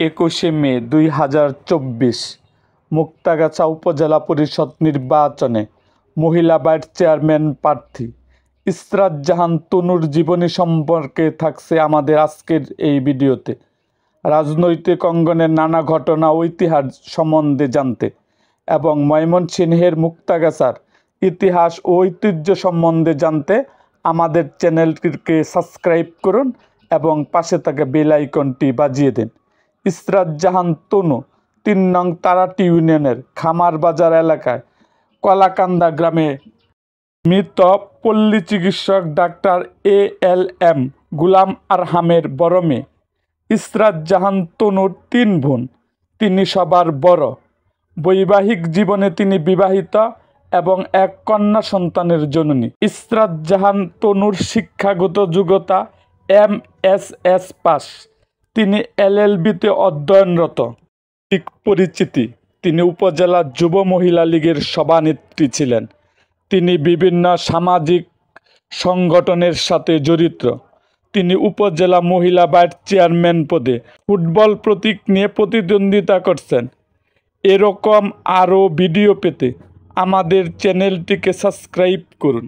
21শে মে 2024 মুক্তাগাছা উপজেলা পরিষদ নির্বাচনে মহিলা ভাইস চেয়ারম্যান প্রার্থী ইসরাত জাহান তনুর জীবনী সম্পর্কে থাকছে আমাদের আজকের এই ভিডিওতে। রাজনৈতিক অঙ্গনের নানা ঘটনা ও ইতিহাস সম্বন্ধে জানতে এবং ময়মনসিংহের মুক্তাগাছার ইতিহাস ও ঐতিহ্য সম্বন্ধে জানতে আমাদের চ্যানেলটিকে সাবস্ক্রাইব করুন এবং পাশে থাকা বেল আইকনটি বাজিয়ে দিন। ইসরাত জাহান তনু ৩ নং তারাটি ইউনিয়নের খামারবাজার এলাকায় কলাকান্দা গ্রামে মৃত পল্লী চিকিৎসক ডাক্তার ALM গুলাম আরহামের বড় মেয়ে। ইসরাত জাহান তনুর ৩ বোন, তিনি সবার বড়। বৈবাহিক জীবনে তিনি বিবাহিত এবং এক কন্যা সন্তানের জননী। ইসরাত জাহান তনুর শিক্ষাগত যোগ্যতা MSS পাস। তিনি LLB-তে অধ্যয়নরত। পরিচিতি: তিনি উপজেলা যুব মহিলা লীগের সভানেত্রী ছিলেন। তিনি বিভিন্ন সামাজিক সংগঠনের সাথে জড়িত। তিনি উপজেলা মহিলা ভাইস চেয়ারম্যান পদে ফুটবল প্রতীক নিয়ে প্রতিদ্বন্দ্বিতা করছেন। এরকম আরও ভিডিও পেতে আমাদের চ্যানেলটিকে সাবস্ক্রাইব করুন।